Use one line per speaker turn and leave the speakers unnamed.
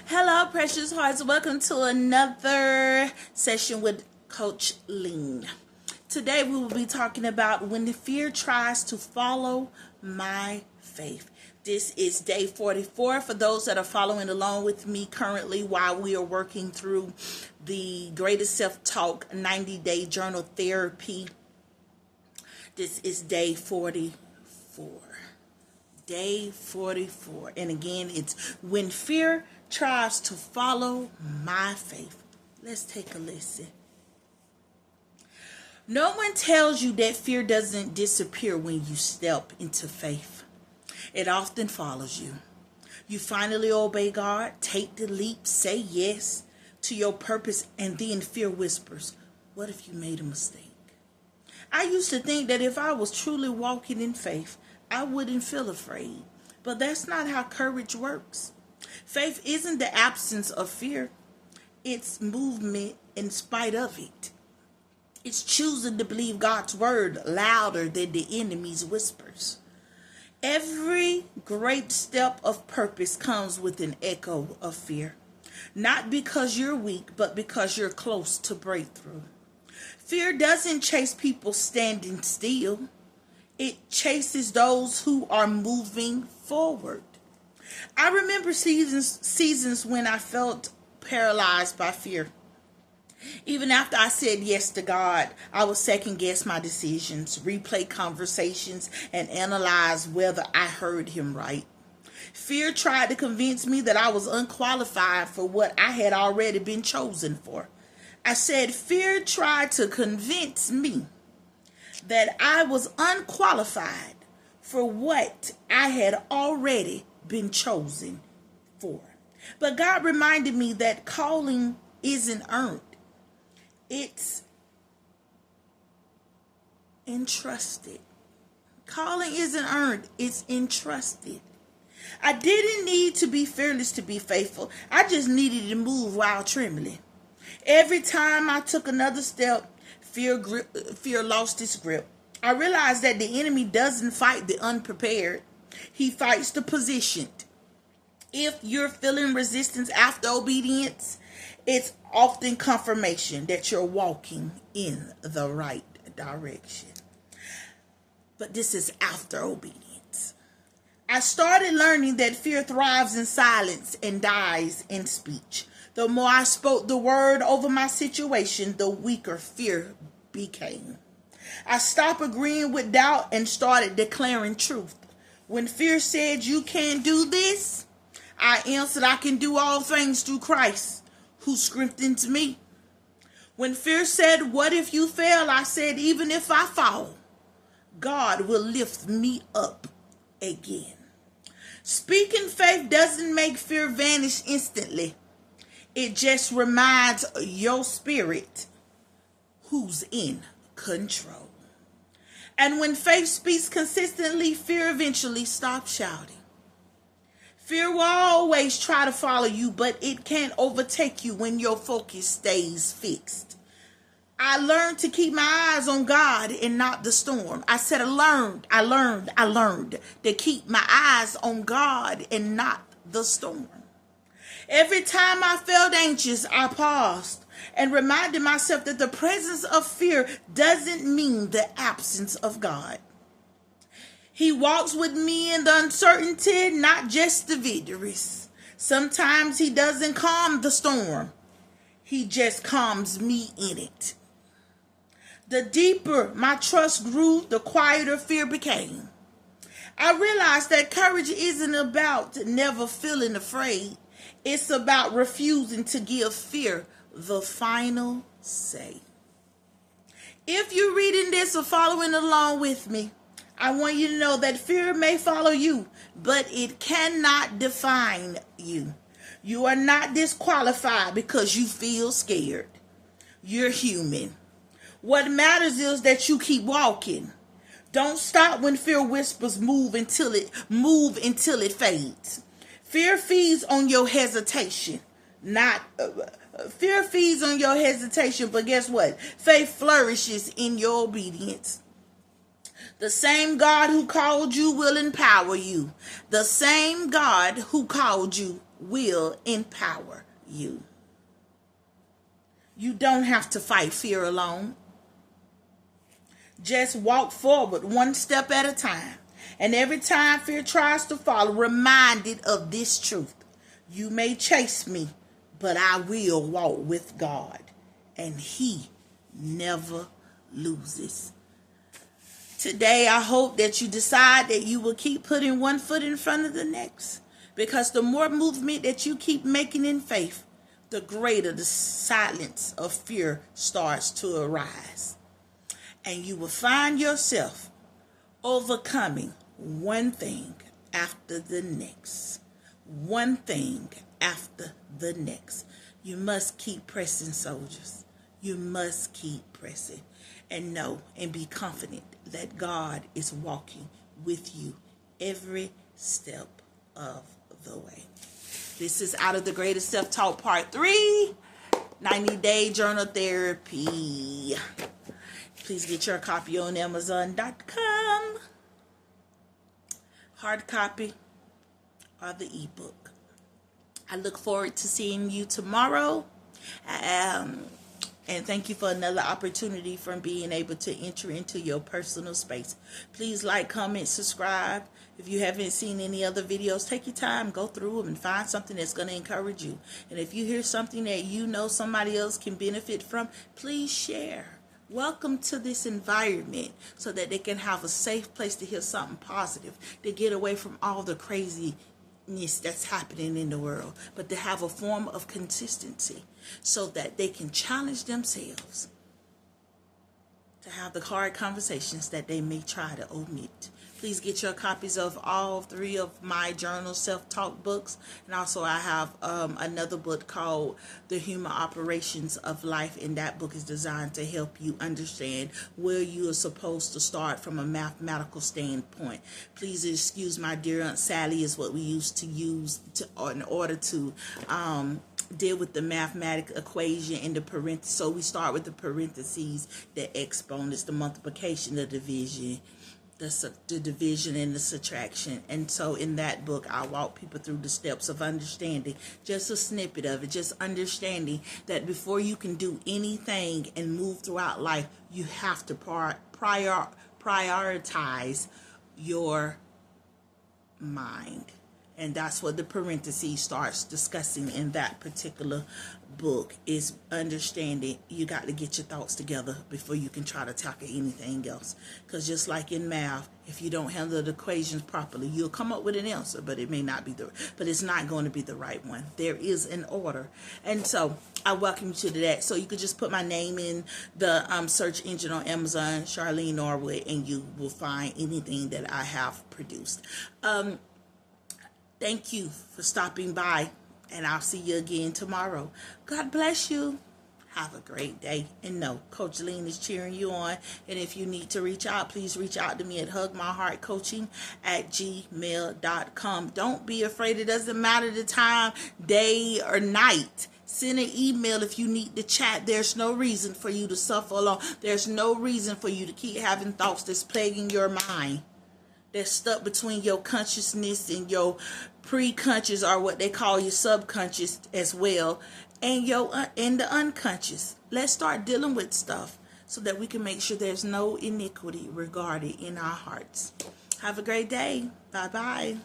Hello, precious hearts. Welcome to another session with Coach Lean. Today we will be talking about when the fear tries to follow my faith. This is day 44 for those that are following along with me currently while we are working through the Greatest Self-Talk 90-Day Journal Therapy. This is day 44. Day 44. And again, it's when fear tries to follow my faith. Let's take a listen. No one tells you that fear doesn't disappear when you step into faith. It often follows you. You finally obey God, take the leap, say yes to your purpose, and then fear whispers, what if you made a mistake? I used to think that if I was truly walking in faith, I wouldn't feel afraid. But that's not how courage works. Faith isn't the absence of fear. It's movement in spite of it. It's choosing to believe God's word louder than the enemy's whispers. Every great step of purpose comes with an echo of fear. Not because you're weak, but because you're close to breakthrough. Fear doesn't chase people standing still. It chases those who are moving forward. I remember seasons when I felt paralyzed by fear. Even after I said yes to God, I would second guess my decisions, replay conversations, and analyze whether I heard him right. Fear tried to convince me that I was unqualified for what I had already been chosen for. I said fear tried to convince me that I was unqualified for what I had already been chosen for. But God reminded me that calling isn't earned. It's entrusted. Calling isn't earned. It's entrusted. I didn't need to be fearless to be faithful. I just needed to move while trembling. Every time I took another step, fear lost its grip. I realized that the enemy doesn't fight the unprepared. He fights the positioned. If you're feeling resistance after obedience, it's often confirmation that you're walking in the right direction. But this is after obedience. I started learning that fear thrives in silence and dies in speech. The more I spoke the word over my situation, the weaker fear became. I stopped agreeing with doubt and started declaring truth. When fear said, you can't do this, I answered, I can do all things through Christ who strengthens me. When fear said, what if you fail? I said, even if I fall, God will lift me up again. Speaking faith doesn't make fear vanish instantly. It just reminds your spirit who's in control. And when faith speaks consistently, fear eventually stops shouting. Fear will always try to follow you, but it can't overtake you when your focus stays fixed. I learned to keep my eyes on God and not the storm. I said I learned to keep my eyes on God and not the storm. Every time I felt anxious, I paused and reminded myself that the presence of fear doesn't mean the absence of God. He walks with me in the uncertainty, not just the victories. Sometimes he doesn't calm the storm. He just calms me in it. The deeper my trust grew, the quieter fear became. I realized that courage isn't about never feeling afraid. It's about refusing to give fear the final say. If you're reading this or following along with me, I want you to know that fear may follow you, but it cannot define you. You are not disqualified because you feel scared. You're human. What matters is that you keep walking. Don't stop when fear whispers move until it fades. Fear feeds on your hesitation, fear feeds on your hesitation, but guess what? Faith flourishes in your obedience. The same God who called you will empower you. The same God who called you will empower you. You don't have to fight fear alone. Just walk forward one step at a time. And every time fear tries to follow, reminded of this truth. You may chase me, but I will walk with God. And He never loses. Today, I hope that you decide that you will keep putting one foot in front of the next. Because the more movement that you keep making in faith, the greater the silence of fear starts to arise. And you will find yourself overcoming one thing after the next. One thing after the next. You must keep pressing, soldiers. You must keep pressing. And know and be confident that God is walking with you every step of the way. This is Out of the Greatest Self-Talk Part 3, 90-Day Journal Therapy. Please get your copy on Amazon.com. Hard copy or the ebook. I look forward to seeing you tomorrow. And thank you for another opportunity from being able to enter into your personal space. Please like, comment, subscribe. If you haven't seen any other videos, take your time, go through them and find something that's going to encourage you. And if you hear something that you know somebody else can benefit from, please share. Welcome to this environment so that they can have a safe place to hear something positive, to get away from all the craziness that's happening in the world, but to have a form of consistency so that they can challenge themselves to have the hard conversations that they may try to omit. Please get your copies of all 3 of my journal self-talk books. And also I have another book called The Human Operations of Life. And that book is designed to help you understand where you are supposed to start from a mathematical standpoint. Please excuse my dear Aunt Sally is what we used to use in order to deal with the mathematical equation in the parentheses. So we start with the parentheses, the exponents, the multiplication, the division, the division and the subtraction. And so in that book, I walk people through the steps of understanding, just a snippet of it, just understanding that before you can do anything and move throughout life, you have to prioritize your mind. And that's what the parentheses starts discussing in that particular book, is understanding you got to get your thoughts together before you can try to tackle anything else. Because just like in math, if you don't handle the equations properly, you'll come up with an answer, but it may not be but it's not going to be the right one. There is an order. And so I welcome you to that. So you could just put my name in the search engine on Amazon, Charlene Norwood, and you will find anything that I have produced. Thank you for stopping by, and I'll see you again tomorrow. God bless you. Have a great day. And no, Coach Lean is cheering you on. And if you need to reach out, please reach out to me at hugmyheartcoaching@gmail.com. Don't be afraid. It doesn't matter the time, day, or night. Send an email if you need to chat. There's no reason for you to suffer alone. There's no reason for you to keep having thoughts that's plaguing your mind, that's stuck between your consciousness and your pre-conscious, or what they call your subconscious as well, and the unconscious. Let's start dealing with stuff so that we can make sure there's no iniquity regarding in our hearts. Have a great day. Bye-bye.